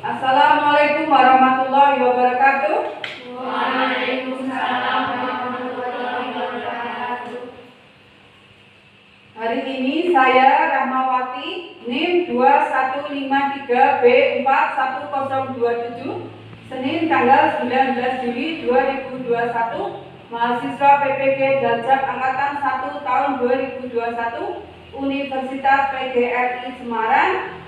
Assalamualaikum warahmatullahi wabarakatuh. Waalaikumsalam warahmatullahi wabarakatuh. Hari ini saya Rahmawati, NIM 2153B410027, Senin tanggal 19 Juli 2021, mahasiswa PPG Daljak Angkatan 1 tahun 2021, Universitas PGRI Semarang,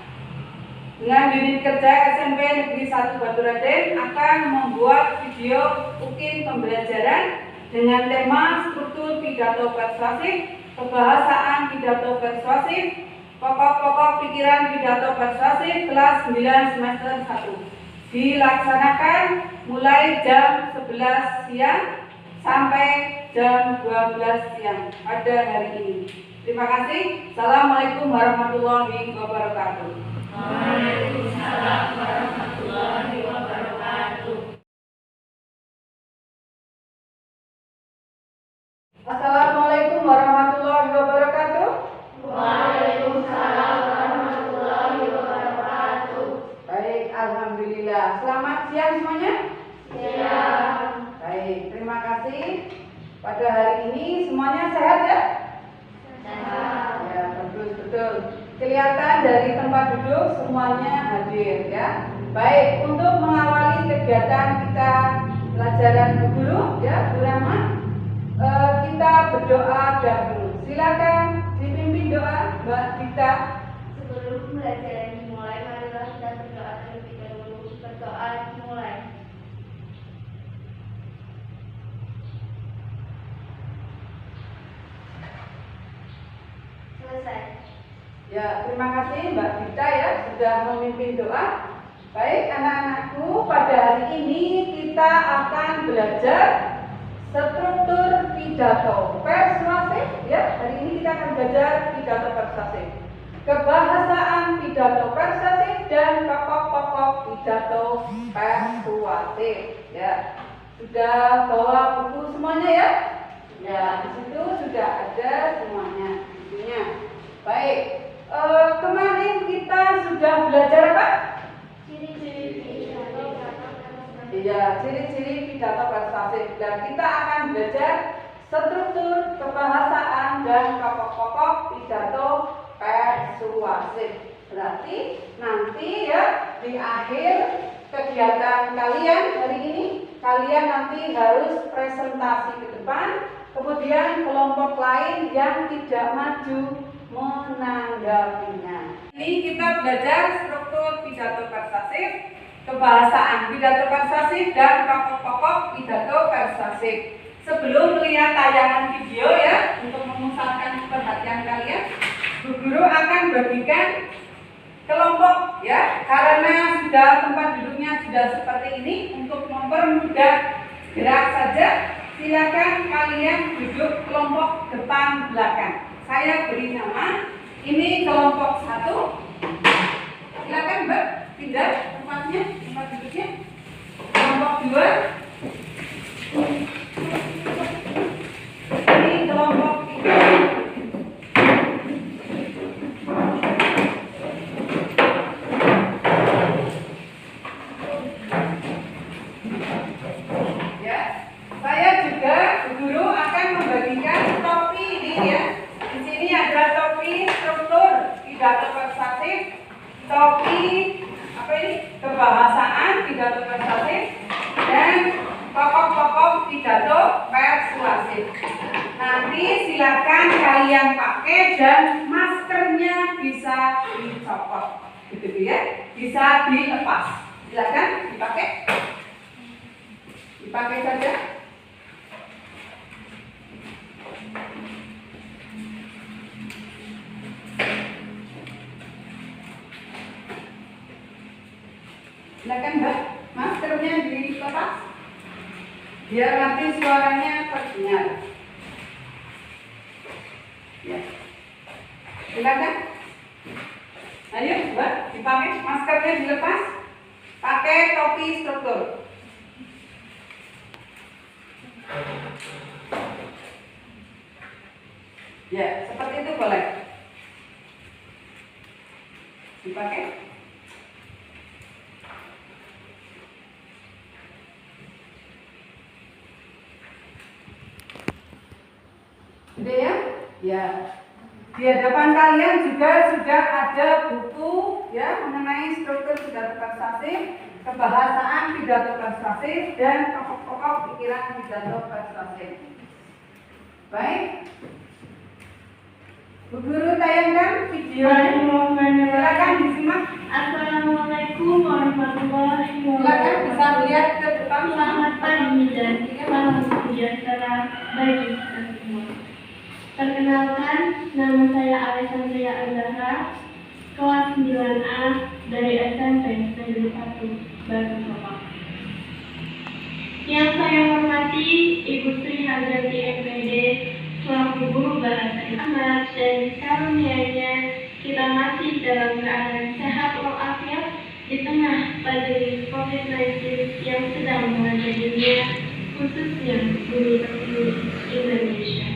dengan unit kerja SMP Negeri 1 Batu Raden akan membuat video UKIN pembelajaran dengan tema struktur pidato persuasif, kebahasaan pidato persuasif, pokok-pokok pikiran pidato persuasif kelas 9 semester 1. Dilaksanakan mulai jam 11 siang sampai jam 12 siang pada hari ini. Terima kasih. Assalamualaikum warahmatullahi wabarakatuh. Waalaikumsalam warahmatullahi wabarakatuh. Assalamualaikum warahmatullahi wabarakatuh. Waalaikumsalam warahmatullahi wabarakatuh. Baik, alhamdulillah. Selamat siang semuanya. Siang. Baik, terima kasih. Pada hari ini semuanya sehat ya? Sehat. Ya, betul. Kelihatan dari tempat duduk semuanya hadir ya. Baik, untuk mengawali kegiatan kita pelajaran guru ya, Bu Rahma, kita berdoa dahulu. Silakan dipimpin doa Mbak Dita. Sebelum pelajaran dimulai, marilah kita berdoa terlebih dahulu. Berdoa dimulai. Selesai. Ya, terima kasih Mbak Dita ya sudah memimpin doa. Baik anak-anakku, pada hari ini kita akan belajar struktur pidato persuasif ya. Hari ini kita akan belajar pidato persuasif, kebahasaan pidato persuasif dan pokok-pokok pidato persuasif ya. Sudah bawa buku semuanya ya? Ya, di situ sudah ada semuanya bukunya. Baik. Kemarin kita sudah belajar apa? Ciri-ciri pidato persuasif. Iya, ciri-ciri pidato persuasif. Dan kita akan belajar struktur, kebahasaan, dan pokok-pokok pidato persuasif. Berarti nanti ya di akhir kegiatan kalian hari ini, kalian nanti harus presentasi ke depan. Kemudian kelompok lain yang tidak maju menanggapinya. Ini kita belajar struktur pidato persuasif, kebahasaan pidato persuasif, dan pokok-pokok pidato persuasif. Sebelum melihat tayangan video ya, untuk memusatkan perhatian kalian, Bu Guru akan bagikan kelompok ya, karena sudah tempat duduknya sudah seperti ini. Untuk mempermudah gerak saja, silakan kalian duduk kelompok depan belakang. Saya beri nama, ini kelompok 1. Silakan Mbak, pindah tempatnya, tempat duduknya. Kelompok 2. Ini kelompok 3. Ya, saya juga guru akan membagikan topi ini ya. Di sini ada topi struktur pidato persuasif, topi apa ini? Kebahasaan pidato persuasif, dan pokok-pokok pidato persuasif. Nanti silakan kalian pakai dan maskernya bisa dicopot, gitu ya, bisa dilepas. Silakan dipakai saja. Silakan Mbak, maskernya dilepas biar nanti suaranya terdengar. Ya. Silakan. Ayo Mbak, dipakai maskernya dilepas. Pakai topi struktur. Ya, seperti itu boleh. Dipakai. Udah ya? Ya. Di hadapan kalian juga sudah ada buku ya mengenai struktur pidato persuasif, kebahasaan pidato persuasif, dan pokok-pokok pikiran pidato persuasif. Baik. Bu Guru tayangkan videonya. Silakan disimak. Assalamualaikum warahmatullahi Silakan bisa wabarakatuh. melihat ke depan. Selamat pagi dan salam sejahtera bagi kita semua. Perkenalkan, nama saya Alessandria Azahra, kelas 9A dari SMP Negeri 1 Batu Sopak. Yang saya hormati Ibu Sri Harjati MPD selaku guru bahasa Islam, dan karunianya kita masih dalam keadaan sehat walafiat di tengah pandemi COVID-19 yang sedang melanda dunia, khususnya bumi terpilih Indonesia.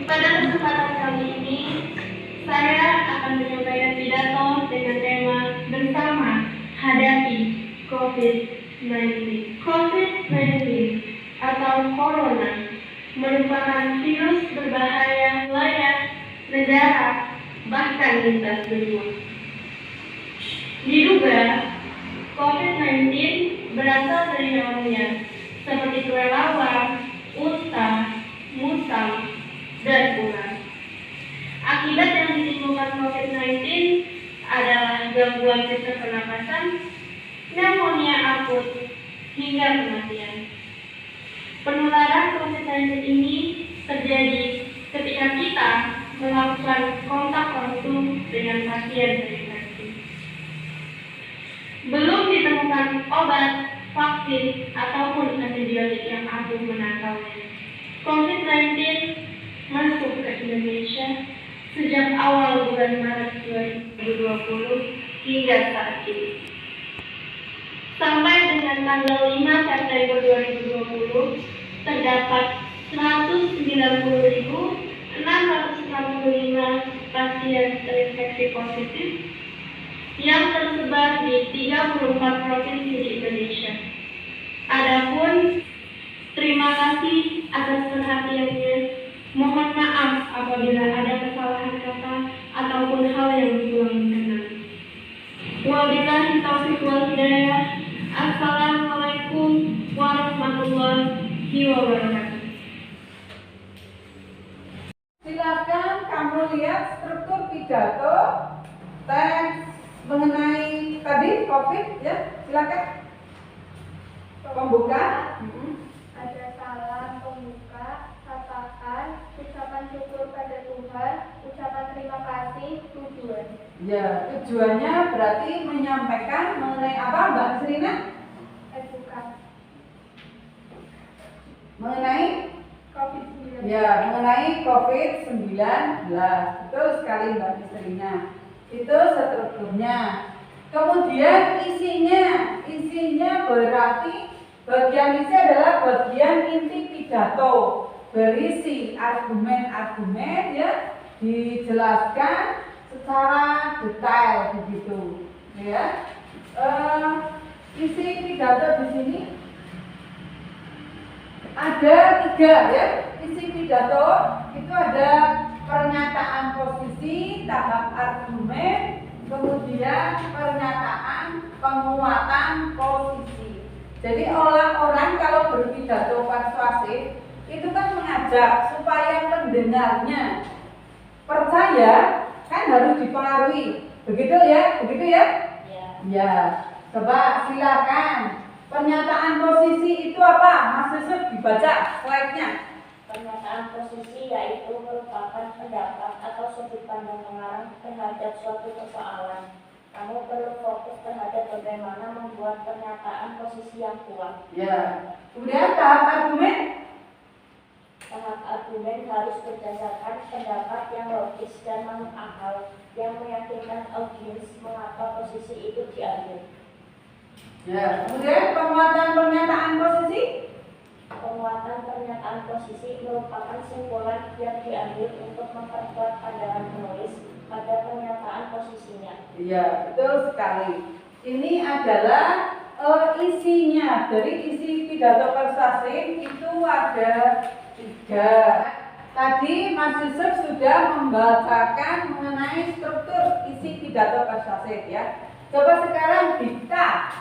Pada kesempatan kali ini, saya akan menyampaikan pidato dengan tema bersama hadapi COVID-19. COVID-19 atau Corona merupakan virus berbahaya wilayah, negara, bahkan lintas benua. Diduga, COVID-19 berasal dari hewan liar seperti kelelawar, unta, musang, dan ular. Akibat yang ditimbulkan COVID-19 adalah gangguan sistem pernapasan, pneumonia akut, hingga kematian. Penularan COVID-19 ini terjadi ketika kita melakukan kontak langsung dengan pasien terinfeksi. Belum ditemukan obat, vaksin, ataupun antibiotik yang ampuh menangkalnya. COVID-19 masuk ke Indonesia sejak awal bulan Maret 2020 hingga saat ini. Sampai dengan tanggal 5 September 2020, terdapat 190.665 pasien terinfeksi positif yang tersebar di 34 provinsi di Indonesia. Adapun, terima kasih atas perhatiannya. Mohon maaf apabila ada kesalahan kata ataupun hal yang kurang berkenan. Wabillahi taufiq wal hidayah. Assalamualaikum warahmatullahi wabarakatuh. Silakan kamu lihat struktur pidato teks mengenai tadi COVID ya. Silakan. Pembuka. Ada salam pembuka, katakan, ucapan syukur pada Tuhan, ucapan terima kasih, tujuan. Ya, tujuannya berarti menyampaikan mengenai apa, Mbak Serina? Bukan. Mengenai COVID-19. ya, mengenai COVID-19. Betul sekali Mbak Serina. Itu strukturnya. Kemudian isinya berarti bagian isi adalah bagian inti pidato, berisi argumen-argumen ya, dijelaskan secara detail begitu, ya. Isi pidato di sini ada 3 ya. Isi pidato itu ada pernyataan posisi, tahap argumen, kemudian pernyataan penguatan posisi. Jadi orang kalau berpidato persuasif itu kan mengajak supaya pendengarnya percaya, kan harus dipengaruhi. Begitu ya? Ya. Coba silakan. Pernyataan posisi itu apa? Mas Yusuf dibaca slide-nya. Pernyataan posisi yaitu merupakan pendapat atau sudut pandang pengarang terhadap suatu persoalan. Kamu perlu fokus terhadap bagaimana membuat pernyataan posisi yang kuat. Ya. Kemudian tahap argumen. Tahap argumen harus berdasarkan pendapat yang logis dan masuk akal yang meyakinkan audiens mengapa posisi itu diambil. Ya. Kemudian penguatan pernyataan posisi. Penguatan pernyataan posisi merupakan simpulan yang diambil untuk memperkuat pandangan penulis pada pernyataan posisinya. Iya, betul sekali. Ini adalah isinya. Dari isi pidato persuasif itu ada 3. Tadi Mas Yusuf sudah membacakan mengenai struktur isi pidato persuasif ya. Coba sekarang dikta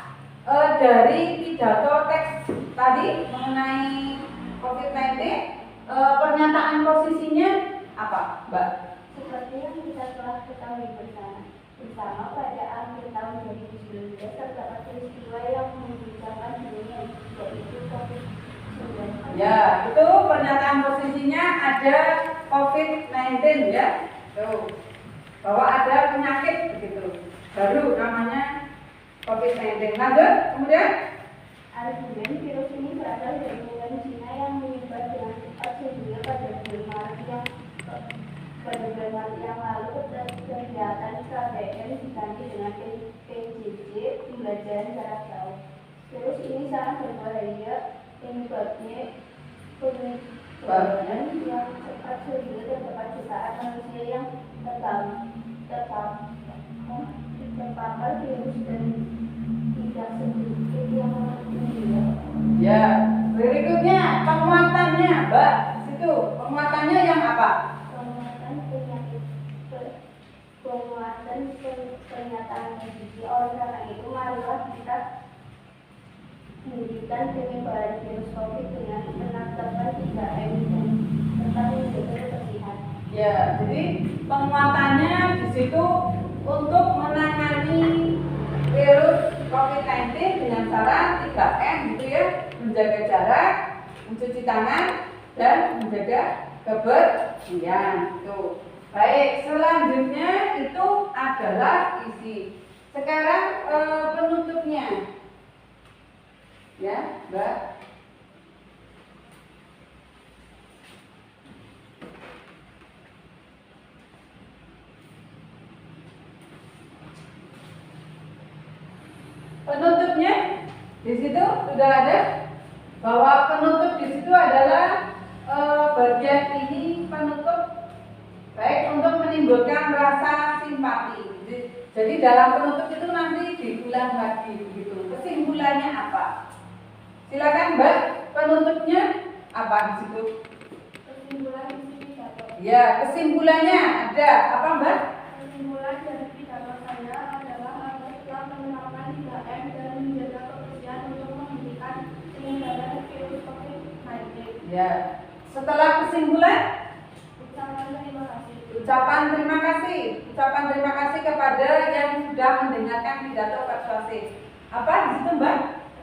dari pidato teks tadi mengenai COVID-19, pernyataan posisinya apa, Mbak? Seperti yang kita telah ketahui bersama pada akhir tahun 2019 terdapat peristiwa yang mengguncangkan dunia, yaitu COVID-19. Ya, itu pernyataan posisinya ada COVID-19 ya. Tuh. Bahwa ada penyakit begitu. Baru namanya COVID-19. Lanjut, kemudian Argumen virus ini berasal dari bulan Cina yang menyebar dengan cepat sehingga pada bulan Maret yang lalu kegiatan KBM diganti dengan PJJ pembelajaran jarak jauh. Virus ini sangat berbahaya penyebabnya penyebaran yang cepat sehingga terdapat jutaan manusia yang terpapar virus dan tidak sedikit yang meninggal. ya, berikutnya penguatannya, Mbak. Situ, penguatannya yang apa? Penguatan pernyataan medis. Oleh karena itu, marilah kita menghentikan penyebaran virus COVID dengan penangkapan 3M dan tetap menjaga kebersihan. Ya, jadi penguatannya di situ untuk menangani virus COVID-19 dengan cara 3M gitu ya, menjaga jarak, mencuci tangan, dan menjaga kebersihan. Tuh. Baik, selanjutnya itu adalah isi. Sekarang penutupnya, ya, Mbak. Penutupnya di situ sudah ada bahwa penutup di situ adalah bagian ini penutup baik untuk menimbulkan rasa simpati. Jadi dalam penutup itu nanti diulang lagi begitu. Kesimpulannya apa? Silakan Mbak, penutupnya apa di situ? Kesimpulan isi pidato. Ya, kesimpulannya ada apa Mbak? Kesimpulan dari pidato saya adalah harus telah menerapkan 3M dan menjaga kebersihan untuk menghentikan penyebaran virus COVID-19. Ya. Setelah kesimpulan, Ucapan terima kasih. ucapan terima kasih. Ucapan terima kasih kepada yang sudah mendengarkan pidato persuasif. Apa di situ Mbak?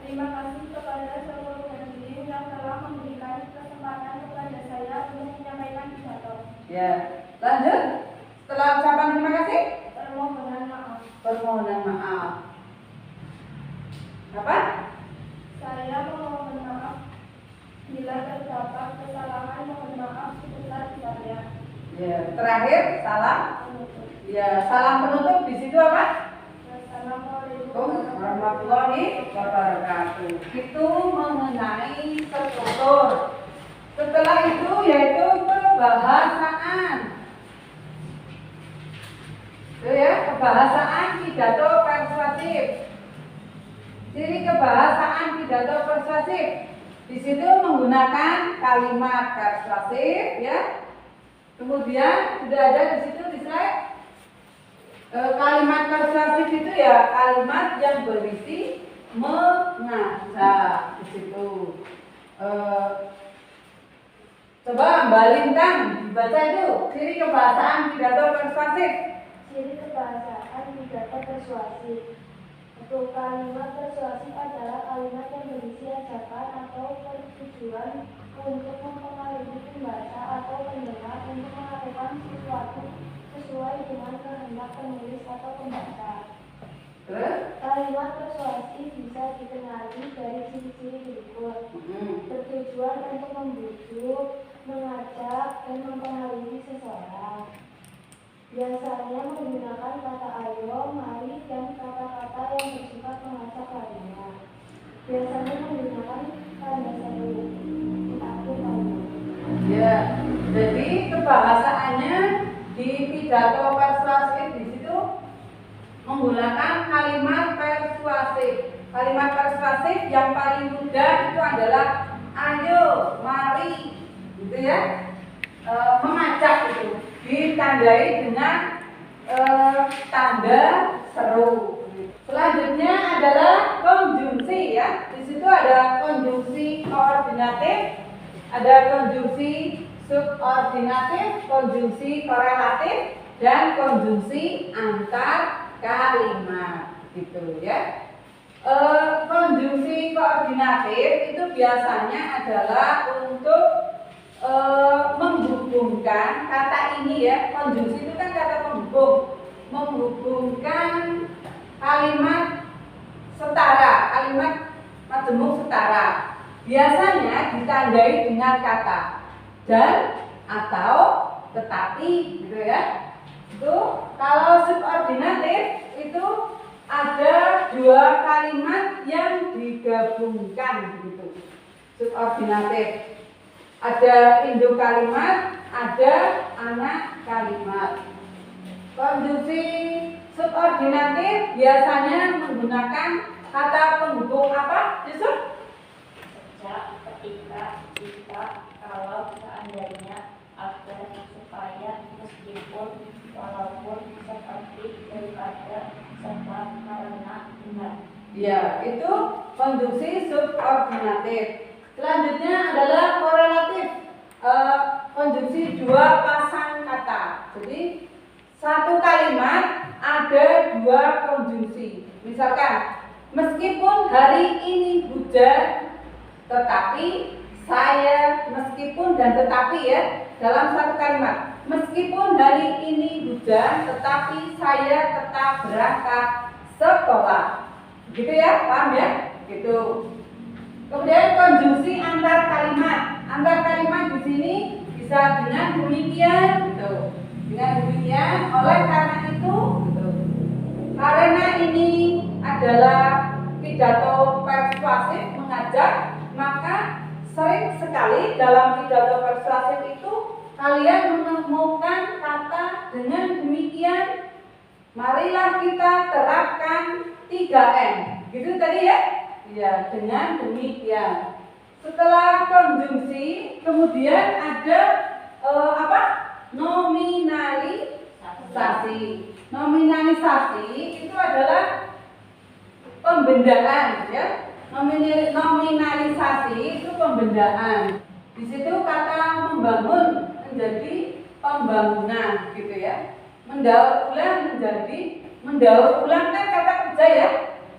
Terima kasih kepada seluruh hadirin yang telah memberikan kesempatan kepada saya untuk menyampaikan pidato. Ya. Lanjut. Setelah ucapan terima kasih, Permohonan maaf. permohonan maaf. Apa? Saya memohon maaf bila terdapat kesalahan, mohon maaf sebesar-besarnya. Ya. Terakhir salam. Ya. Salam penutup di situ apa? Wassalamualaikum Warahmatullahi wabarakatuh. Itu mengenai struktur. Setelah itu yaitu kebahasaan. Itu ya, kebahasaan pidato persuasif. Ciri kebahasaan pidato persuasif. Di situ menggunakan kalimat persuasif ya. Kemudian sudah ada di situ di slide. Kalimat persuasif itu ya kalimat yang berisi mengajak di situ. Coba Mbak Lintang dibaca itu ciri kebahasaan pidato persuasif. Ciri kebahasaan pidato persuasif. Untuk kalimat persuasif adalah kalimat yang berisi ajakan atau pertujuan untuk mempengaruhi pembaca atau pendengar untuk melakukan sesuatu sesuai dengan kehendak penulis atau pembaca. Terus? Kalimat persuasif bisa dikenali dari ciri-ciri berikut. Bertujuan untuk membujuk, mengajak, dan mempengaruhi seseorang. Biasanya menggunakan kata ayo, mari, dan kata-kata yang bersifat mengajak lainnya. Biasanya menggunakan tanda seru. Aku tahu. Ya, jadi kebahasaannya di pidato persuasif di situ menggunakan kalimat persuasif. Kalimat persuasif yang paling mudah itu adalah ayo, mari, gitu ya. Mengajak itu ditandai dengan tanda seru. Selanjutnya adalah konjungsi ya. Di situ ada konjungsi koordinatif, ada konjungsi subordinatif, konjungsi korelatif, dan konjungsi antar kalimat gitu ya. Konjungsi koordinatif itu biasanya adalah untuk menghubungkan kata ini ya. Konjungsi itu kan kata penghubung, menghubungkan kalimat setara, kalimat majemuk setara. Biasanya ditandai dengan kata dan atau tetapi gitu ya. Itu kalau subordinatif itu ada dua kalimat yang digabungkan gitu. Subordinatif ada induk kalimat, ada anak kalimat. Konjungsi subordinatif biasanya menggunakan kata penghubung apa, Yusuf? Sejak, ketika, jika, kalau, seandainya, agar, supaya, meskipun, walaupun, seperti, daripada, sebab, karena, benar. Ya, itu konjungsi subordinatif. Selanjutnya adalah korelatif. Konjungsi dua pasang kata. Jadi satu kalimat ada dua konjungsi. Misalkan, meskipun hari ini hujan, tetapi saya, meskipun dan tetapi ya, dalam satu kalimat. Meskipun hari ini hujan, tetapi saya tetap berangkat sekolah. Gitu ya, paham ya? Gitu. Kemudian konjungsi antar kalimat. Antar kalimat di sini bisa dengan demikian, gitu. Dengan demikian, oleh karena itu, gitu. Karena ini adalah pidato persuasif mengajak, maka sering sekali dalam pidato persuasif itu kalian menemukan kata dengan demikian. Marilah kita terapkan 3M. Gitu tadi ya? Ya, dengan demikian. Setelah konjungsi, kemudian ada apa? Nominalisasi. Nominalisasi itu adalah pembendaan, ya. Nominalisasi itu pembendaan. Di situ kata membangun menjadi pembangunan, gitu ya. Mendaur ulang kan kata kerja ya,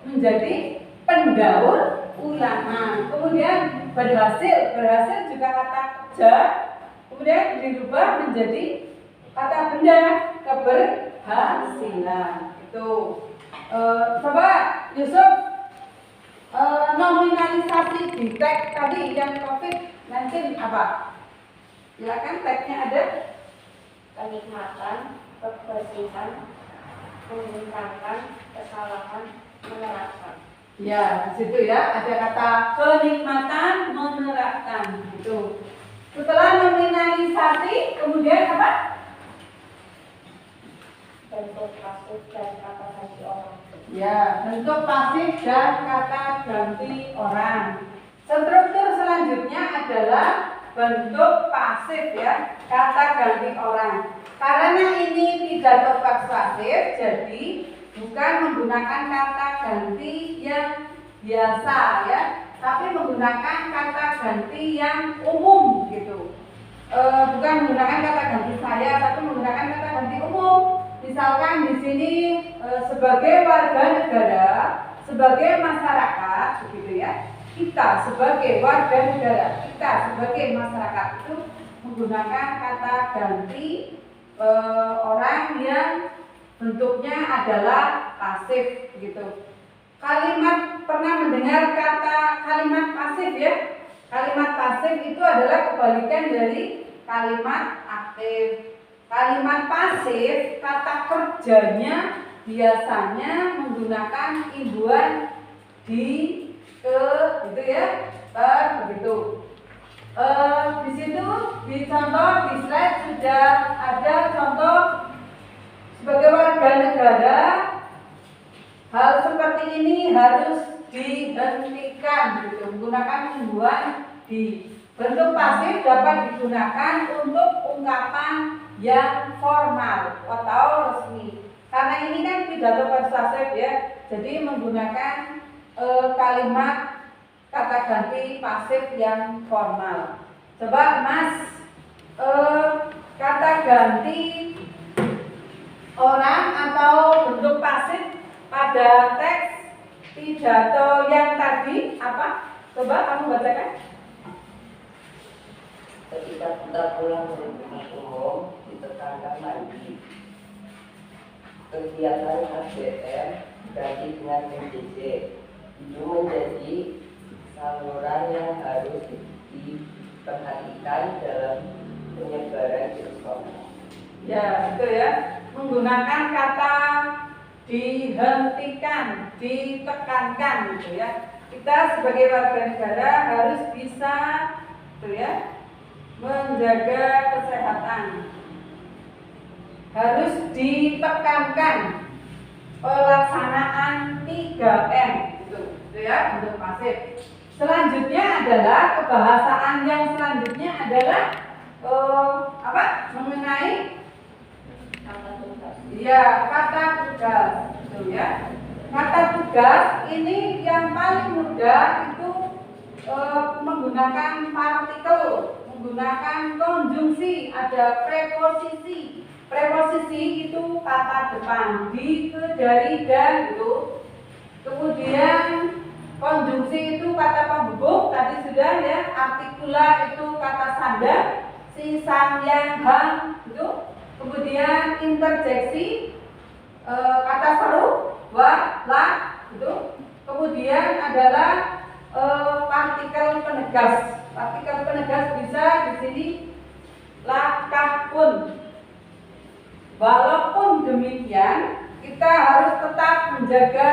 menjadi pendaur ulangan. Kemudian berhasil juga kata kerja, kemudian dirubah menjadi kata benda, keberhasilan. Itu coba Yusuf, nominalisasi di tag tadi yang COVID-19 apa? Silakan, tagnya ada. Kenikmatan, kebersihan, membentangkan, kesalahan, menerapkan. Ya, di situ ya ada kata kenikmatan, menerapkan gitu. Setelah nominalisasi, kemudian apa? Bentuk pasif dan kata ganti orang. Ya, bentuk pasif dan kata ganti orang. Struktur selanjutnya adalah bentuk pasif ya, kata ganti orang. Karena ini pidato persuasif, jadi bukan menggunakan kata ganti yang biasa ya, tapi menggunakan kata ganti yang umum gitu. Bukan menggunakan kata ganti saya, tapi menggunakan kata ganti umum. Misalkan di sini sebagai warga negara, sebagai masyarakat, begitu ya. Kita sebagai warga negara, kita sebagai masyarakat itu menggunakan kata ganti orang yang bentuknya adalah pasif gitu. Kalimat, pernah mendengar kata kalimat pasif ya? Kalimat pasif itu adalah kebalikan dari kalimat aktif. Kalimat pasif, kata kerjanya biasanya menggunakan imbuhan di, ke, gitu ya, begitu. Di situ di contoh di slide sudah ada contoh sebagai warga negara, hal seperti ini harus dihentikan gitu, menggunakan imbuhan di. Bentuk pasif dapat digunakan untuk ungkapan yang formal atau resmi. Karena ini kan pidato persuasif ya, jadi menggunakan kalimat kata ganti pasif yang formal. Coba Mas, kata ganti orang atau bentuk pasif pada teks pidato yang tadi apa? Coba kamu bacakan. Ketika kita pulang dari rumah umum, ditekankan lagi kegiatan KBM ganti dengan PJJ itu menjadi saluran yang harus diperhatikan dalam penyebaran virus corona. Ya, itu ya. Menggunakan kata dihentikan, ditekankan gitu ya. Kita sebagai warga negara harus bisa gitu ya, menjaga kesehatan. Harus ditekankan pelaksanaan 3M gitu ya, untuk pasif. Selanjutnya adalah kebahasaan yang selanjutnya adalah apa? Mengenai ya, kata tugas gitu ya. Kata tugas ini yang paling mudah itu menggunakan partikel, menggunakan konjungsi, ada preposisi. Preposisi itu kata depan, di, ke, dari, dan itu. Kemudian konjungsi itu kata penghubung, tadi sudah ya. Artikula itu kata sanda, si, sang, yang, hang itu. Kemudian interjeksi kata seru, wa, la itu. Kemudian adalah partikel penegas. Partikel penegas bisa di sini lakah pun. Walaupun demikian, kita harus tetap menjaga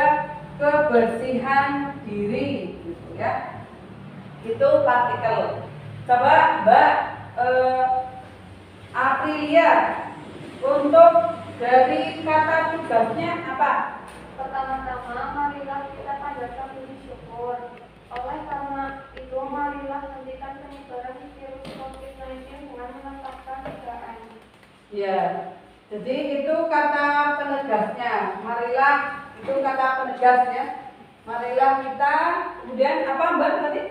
kebersihan diri, gitu ya. Itu partikel. Coba Mbak Aprilia, untuk dari kata tugasnya apa? Pertama-tama, marilah kita panjatkan puji syukur. Oleh karena itu, marilah hentikan penyebaran virus COVID-19 dengan menetapkan 3M. Ya, jadi itu kata penegasnya. Marilah, itu kata penegasnya. Marilah kita, kemudian apa Mbak tadi?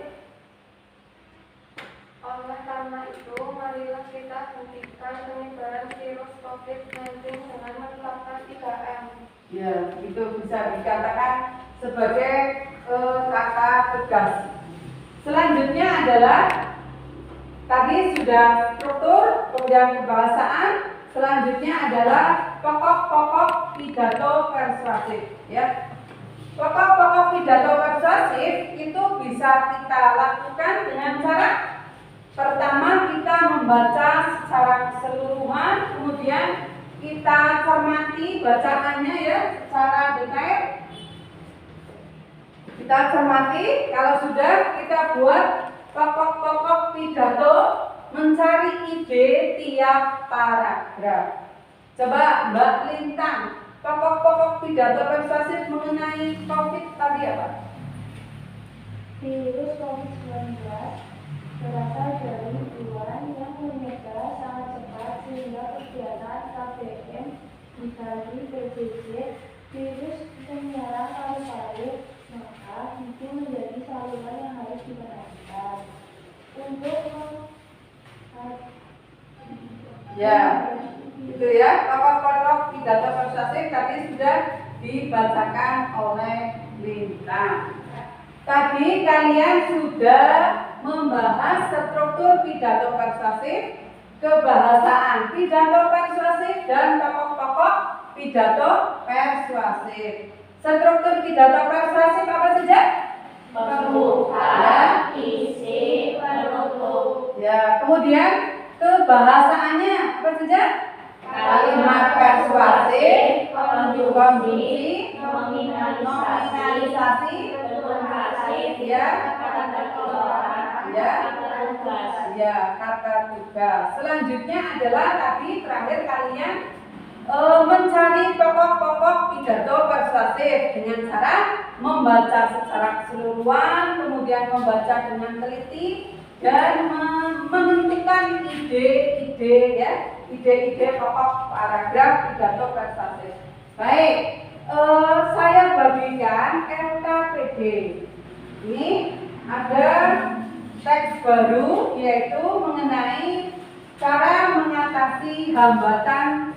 Oleh karena itu, marilah kita hentikan penyebaran virus COVID-19 dengan menetapkan 3M. Ya, itu bisa dikatakan sebagai kata tegas. Selanjutnya adalah tadi sudah struktur, kemudian kebahasaan. Selanjutnya adalah pokok-pokok pidato persuasif. Ya, pokok-pokok pidato persuasif itu bisa kita lakukan dengan cara pertama kita membaca secara keseluruhan, kemudian kita cermati bacaannya ya secara detail. Kita cermati, kalau sudah kita buat pokok-pokok pidato, mencari ide tiap paragraf. Coba Mbak Lintang, pokok-pokok pidato persuasif mengenai COVID tadi apa? Virus COVID-19 berasal dari hewan yang menyebar sangat cepat sehingga kegiatan KBM dibagi PJJ. Virus menyerang paru-paru, maka itu menjadi saluran yang harus diperhatikan. Untuk Ya, itu ya, pokok-pokok pidato persuasif tadi sudah dibacakan oleh Lintang. Tadi kalian sudah membahas struktur pidato persuasif, kebahasaan pidato persuasif, dan pokok-pokok pidato persuasif. Struktur pidato persuasif apa saja? pembuka, isi, penutup. Ya, kemudian kebahasaannya apa saja? Kalimat persuasif, konjungsi, nominalisasi, bentuk pasif, ya, kata kelolaan, ya, kata tugas. ya, kata tugas. Selanjutnya adalah tadi terakhir kalian mencari pokok-pokok pidato persuasif dengan cara membaca secara keseluruhan, kemudian membaca dengan teliti, dan menentukan ide-ide ya, ide-ide pokok paragraf pidato persuasif. Baik, saya bagikan LKPD. Ini ada teks baru yaitu mengenai cara mengatasi hambatan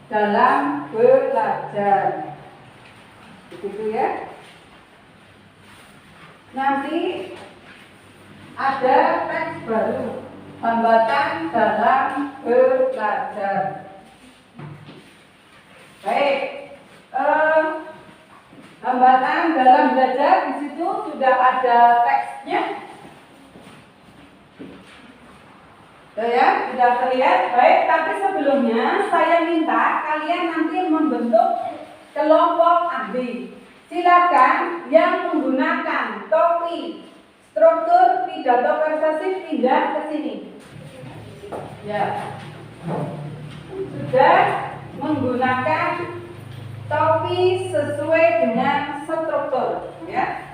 dalam belajar. Begitu ya. Nanti ada teks baru, hambatan dalam belajar. Baik, hambatan dalam belajar di situ sudah ada teksnya. Ya, sudah terlihat. Baik, tapi sebelumnya saya minta kalian nanti membentuk kelompok ahli. Silakan yang menggunakan topik struktur pidato persuasif pindah ke sini. Ya, sudah menggunakan topik sesuai dengan struktur. Ya,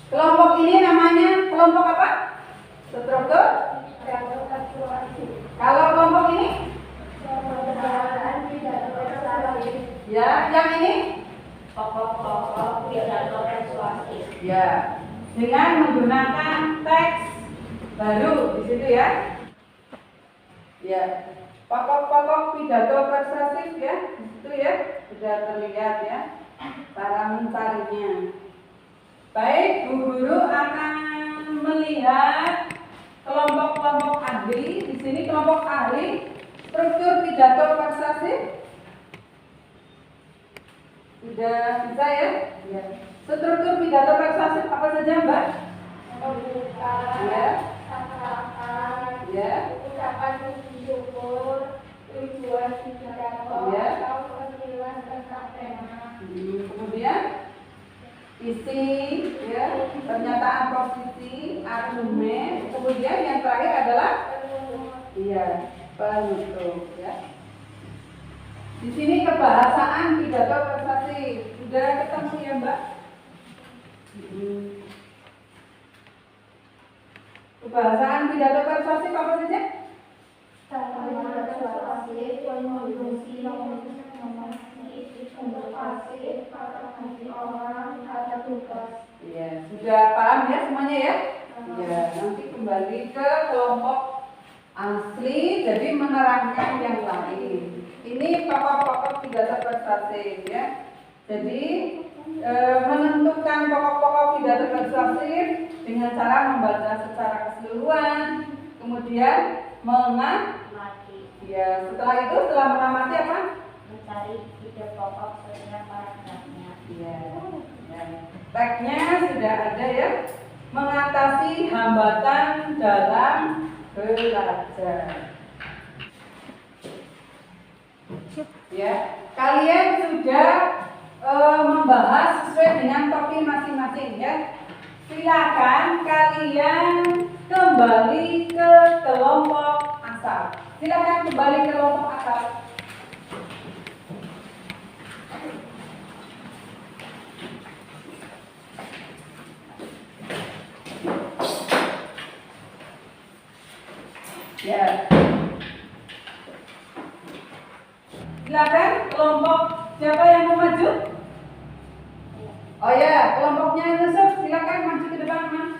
kelompok ini namanya kelompok apa? Struktur. Kalau kelompok ini? Ya, yang ini? Pokok-pokok pidato persuasif. Ya, dengan menggunakan teks baru di situ ya. Ya, pokok-pokok pidato persuasif ya, di situ ya, sudah terlihat ya cara mencarinya. Baik, Bu Guru akan melihat kelompok-kelompok ahli. Di sini kelompok ahli struktur pidato persuasif. Sudah bisa ya? Ya. Struktur pidato persuasif apa saja, Mbak? Pembukaan, Ya. sapaan, Ya. ucapan puji syukur, tujuan pidato, Ya. atau penjelasan tentang tema. Kemudian isi, ya, pernyataan posisi, argumen. Kemudian yang terakhir adalah iya, penutup ya. Di sini kebahasaan pidato persuasif sudah ketemu ya, Mbak? Kebahasaan pidato persuasif apa saja? Persuasif, kontribusi, motivasi, motivasi orang, ada tugas. Iya, sudah paham ya semuanya ya? Iya, nanti kembali ke kelompok asli, jadi menerangkan yang lain. Ini pokok-pokok pidato persuasif ya. Jadi menentukan pokok-pokok pidato persuasif dengan cara membaca secara keseluruhan, kemudian mengamati. Ya, setelah itu setelah mengamati apa? Mencari ide pokok sesuai paragrafnya. Iya. Ya. Teksnya sudah ada ya. Mengatasi hambatan dalam belajar. Ya, kalian sudah membahas sesuai dengan topik masing-masing ya. Silakan kalian kembali ke kelompok asal. Silakan kembali ke kelompok asal. Ya. Silakan kelompok siapa yang mau maju? Oh ya, kelompoknya Yusuf, silakan maju ke depan, Mas.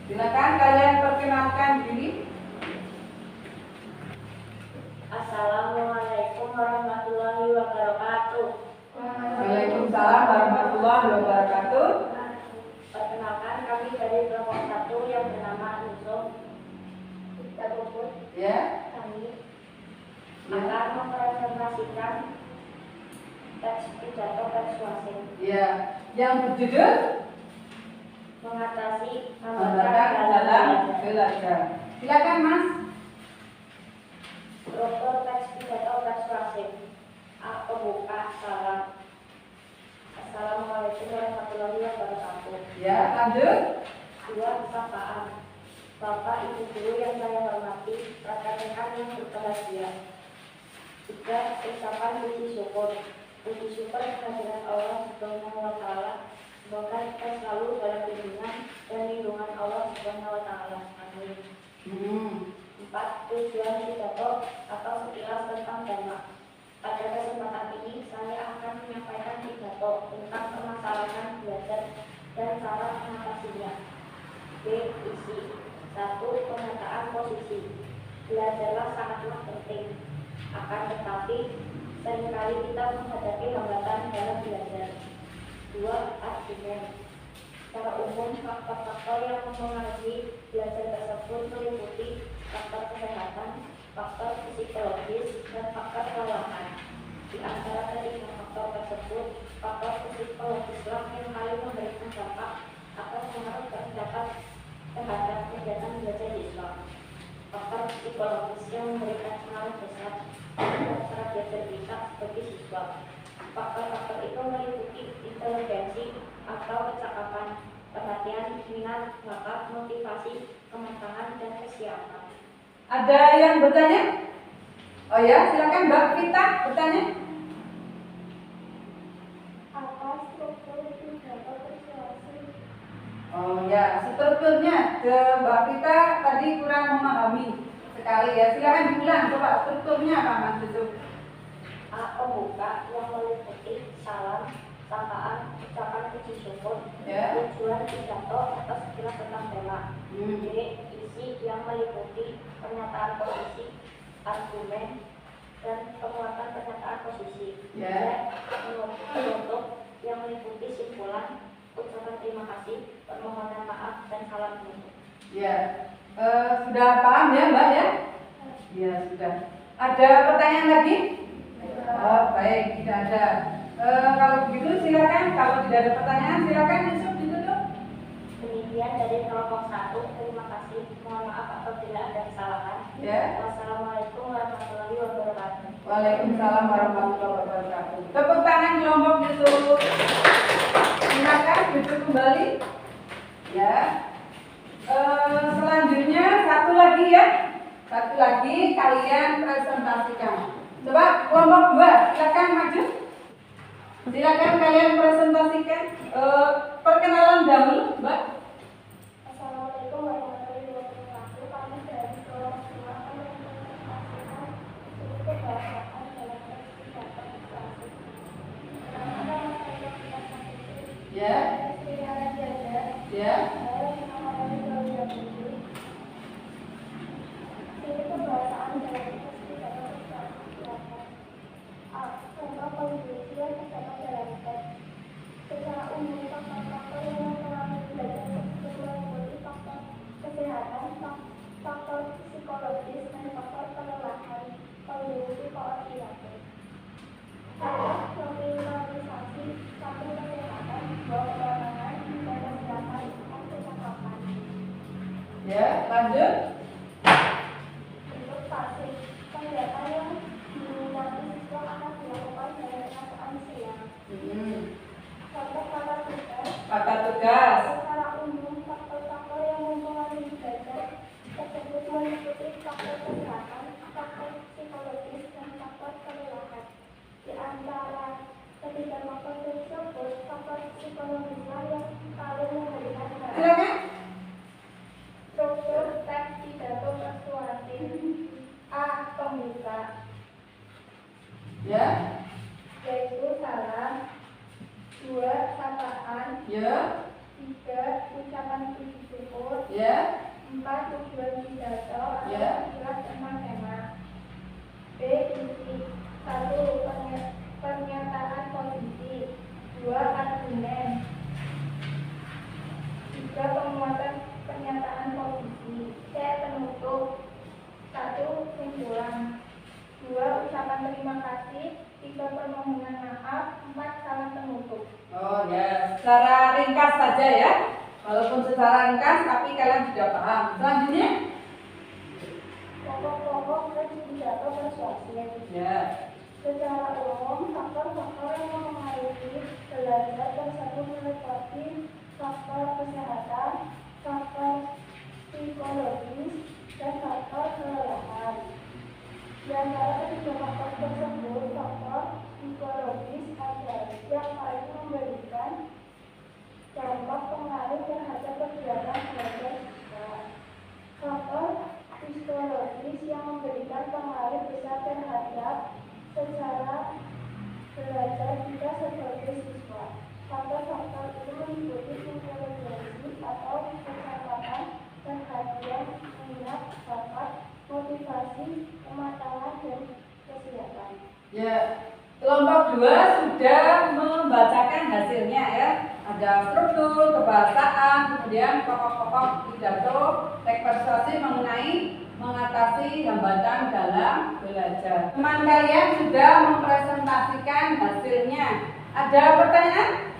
Silakan kalian perkenalkan diri. Assalamualaikum warahmatullahi wabarakatuh. Waalaikumsalam warahmatullahi wabarakatuh. Perkenalkan, kami dari kelompok 1 yang bernama Yusuf. Kita puput. Ya. Kami akan mempresentasikan teks pidato persuasif Ya. Yang berjudul mengatasi hambatan dalam belajar. Silakan, Mas. struktur teks pidato persuasif. Pembuka salam. Assalamualaikum warahmatullahi wabarakatuh. Ya, lanjut. 2. Sapaan. Bapak Ibu Guru yang saya hormati, rekan-rekan yang berbahagia. 3. Ucapan puji syukur. Puji syukur kehadiran Allah Subhanahu wa Ta'ala. Semoga kita selalu dalam bimbingan dan lindungan Allah Subhanahu wa Ta'ala. Amin. 4. Tujuan pidato atau sekilas tentang tema. Pada kesempatan ini saya akan menyampaikan pidato tentang permasalahan belajar dan cara mengatasinya. B. Isi 1. Pemetaan posisi. Belajarlah sangatlah penting. Akan tetapi seringkali kita menghadapi hambatan dalam belajar. 2. Argumen. Secara umum, faktor-faktor yang mempengaruhi belajar tersebut meliputi faktor kesehatan, faktor psikologis, dan faktor kelelahan. Di antara ketiga faktor tersebut, faktor psikologislah yang paling memberikan dampak atau pengaruh terdapat terhadap kegiatan belajar di Islam. Faktor psikologis yang memberikan pengaruh besar terhadap cara belajar kita sebagai siswa. Faktor-faktor itu meliputi inteligensi atau kecakapan, perhatian, minat, bakat, motivasi, kematangan, dan kesiapan. Ada yang bertanya? Oh ya, silakan Mbak Vita bertanya. Apa struktur pidato persuasi? Oh ya, strukturnya Mbak Vita tadi kurang memahami sekali ya. Silakan diulang coba strukturnya apa Mas Yusuf? A. Pembuka yang meliputi salam, sapaan, ucapan puji syukur, Ya. tujuan pidato atau sekilas tentang tema. B. Isi yang meliputi pernyataan posisi, argumen, dan penguatan pernyataan posisi. Ya. Penutup yang meliputi simpulan, ucapan terima kasih, permohonan maaf, dan salam penutup. Ya. Sudah paham ya Mbak ya? Ya sudah. Ada pertanyaan lagi? Oh baik, tidak ada. Kalau begitu silakan. Kalau tidak ada pertanyaan silakan Yusuf ditutup. Demikian dari kelompok 1. Terima kasih. Mohon maaf apabila ada kesalahan. Ya. Wassalamualaikum warahmatullahi wabarakatuh. Waalaikumsalam warahmatullahi wabarakatuh. Tepuk tangan kelompok Yusuf. Silakan duduk kembali. Ya. Selanjutnya satu lagi ya. Satu lagi kalian presentasikan. Coba kelompok 2 silakan maju. Silakan kalian presentasikan. Perkenalan dahulu, Mbak. Assalamualaikum warahmatullahi wabarakatuh. Kami dari kelompok 2 akan mempresentasikan sedikit bahasaan dalam pidato persuasi. Pertama, saya kita sampaikan. Ya. Istirahat jaga. Ya. Saya mengalami keluarga budi. Ini kebahasaan dalam pidato persuasi. A. Contoh pembelajaran pertama dalam teks. Secara umum, faktor-faktor yang mempengaruhi belajar tersebut meliputi faktor kesehatan, faktor psikologis, dan faktor kelelahan, kondisi koordinatif. Ada nominalisasi, satu kesehatan, dua keamanan, tiga kesehatan, empat kecakapan. Ya, lanjut. Untuk pasif, kegiatan yang diminati siswa akan dilakukan dalam perasaan siang. Contoh kata tugas. Kata tugas. Secara umum, faktor-faktor yang mempengaruhi belajar tersebut meliputi faktor kesehatan, faktor psikologis, dan faktor kelelahan. Di antara ketiga faktor tersebut, faktor psikologislah yang paling memberikan dampak. Silakan. Struktur teks pidato persuasi. A. Pembuka, Ya. yaitu salam. 2. Sapaan. Ya. 3. Ucapan puji syukur. Ya. 4. Tujuan pidato atau Ya. sekilas tentang tema. B. Isi. 1. Pernyataan posisi. 2. Argumen. 3. Penguatan pernyataan posisi. C. Penutup. 1. Simpulan. 2. Ucapan terima kasih. 3. Permohonan maaf. 4. Salam penutup. Oh ya, secara ringkas saja ya. Walaupun secara ringkas tapi kalian sudah paham. Selanjutnya? Pokok-pokok teks pidato persuasi. Ya. Secara umum, faktor-faktor yang mempengaruhi belajar tersebut meliputi faktor kesehatan, faktor psikologis, dan faktor kelelahan. Di antara ketiga faktor tersebut, faktor psikologis dan kesehatan. Ya, kelompok 2 sudah membacakan hasilnya ya. Ada struktur, kebahasaan, kemudian pokok-pokok pidato, teks persuasif mengenai mengatasi hambatan dalam belajar. Teman kalian sudah mempresentasikan hasilnya. Ada pertanyaan?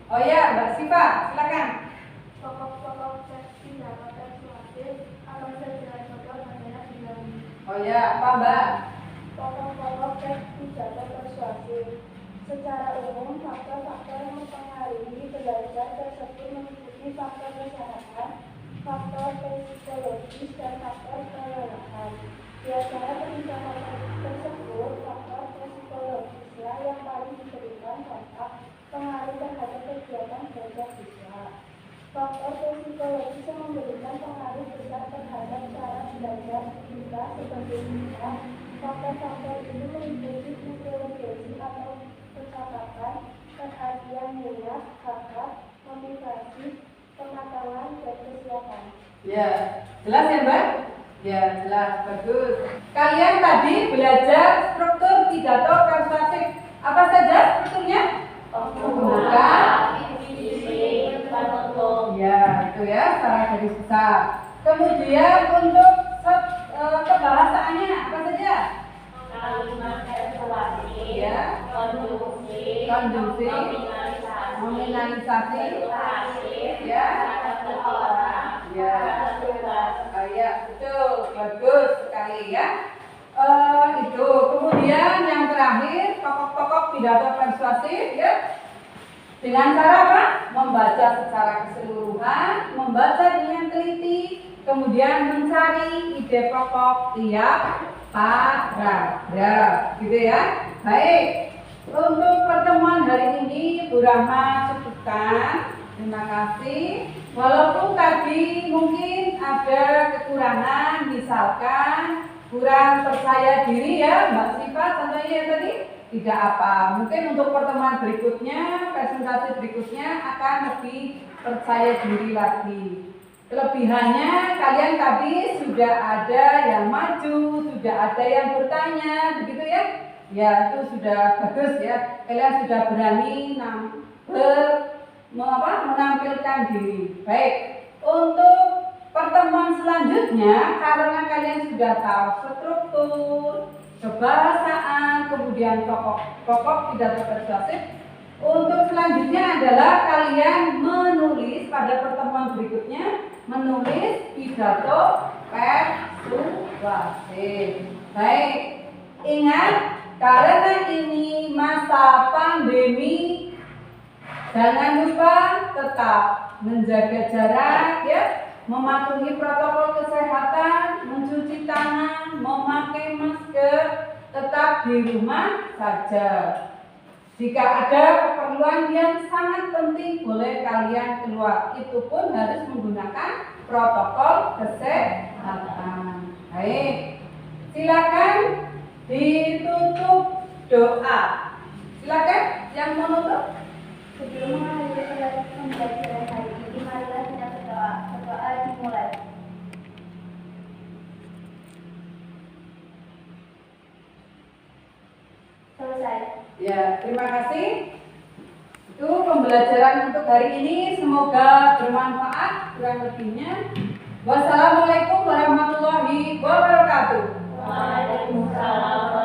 Oh ya, Mbak Siva, silakan. Pokok-pokok teks pidato persuasif apa saja contoh materi bilang. Oh ya, apa Mbak? Pokok-pokok teks pidato persuasif. Secara umum, faktor-faktor yang mempengaruhi belajar tersebut meliputi faktor kesehatan, faktor psikologis, dan faktor kelelahan. Di antara ketiga faktor tersebut, faktor psikologislah yang paling diberikan dampak pengaruh terhadap kegiatan belajar siswa. Faktor psikologis yang memberikan pengaruh besar terhadap cara belajar kita sebagai siswa. Faktor-faktor ini meliputi intelligence atau kecakapan, perhatian, minat, bakat, motivasi, pengetahuan, dan kesiapan. Ya, jelas ya Mbak? Ya, jelas, bagus. Kalian tadi belajar struktur pidato persuasif. Apa saja strukturnya? Pembuka, ya, itu ya, secara garis besar. Kemudian untuk kebahasaannya apa saja? Kalimat persuasif, Ya, konjungsi, nominalisasi, ya, ya, ya, betul, bagus sekali ya. Itu kemudian yang terakhir pokok-pokok pidato persuasif ya. Dengan cara apa? Membaca secara keseluruhan, membaca dengan teliti, kemudian mencari ide pokok tiap paragraf, gitu ya. Baik, untuk pertemuan hari ini Bu Rahma cukupkan. Terima kasih. Walaupun tadi mungkin ada kekurangan, misalkan kurang percaya diri ya, Mbak Siva contohnya ya tadi. Tidak apa, mungkin untuk pertemuan berikutnya, presentasi berikutnya akan lebih percaya diri lagi. Kelebihannya kalian tadi sudah ada yang maju, sudah ada yang bertanya, begitu ya? Ya itu sudah bagus ya. Kalian sudah berani menampilkan diri. Baik, untuk pertemuan selanjutnya karena kalian sudah tahu struktur, kebahasaan, kemudian pokok pidato persuasif. Untuk selanjutnya adalah kalian menulis pada pertemuan berikutnya, menulis pidato persuasif. Baik, ingat karena ini masa pandemi, jangan lupa tetap menjaga jarak ya, mematuhi protokol kesehatan, mencuci tangan, memakai masker, tetap di rumah saja. Jika ada keperluan yang sangat penting, boleh kalian keluar. Itu pun harus menggunakan protokol kesehatan. Baik, silakan ditutup doa. Silakan yang menutup. Sebelum mengakhiri pembelajaran hari ini, marilah kita berdoa. Berdoa dimulai. Selesai. Ya, terima kasih. Itu pembelajaran untuk hari ini. Semoga bermanfaat. Kurang lebihnya. Wassalamualaikum warahmatullahi wabarakatuh. Waalaikumsalam.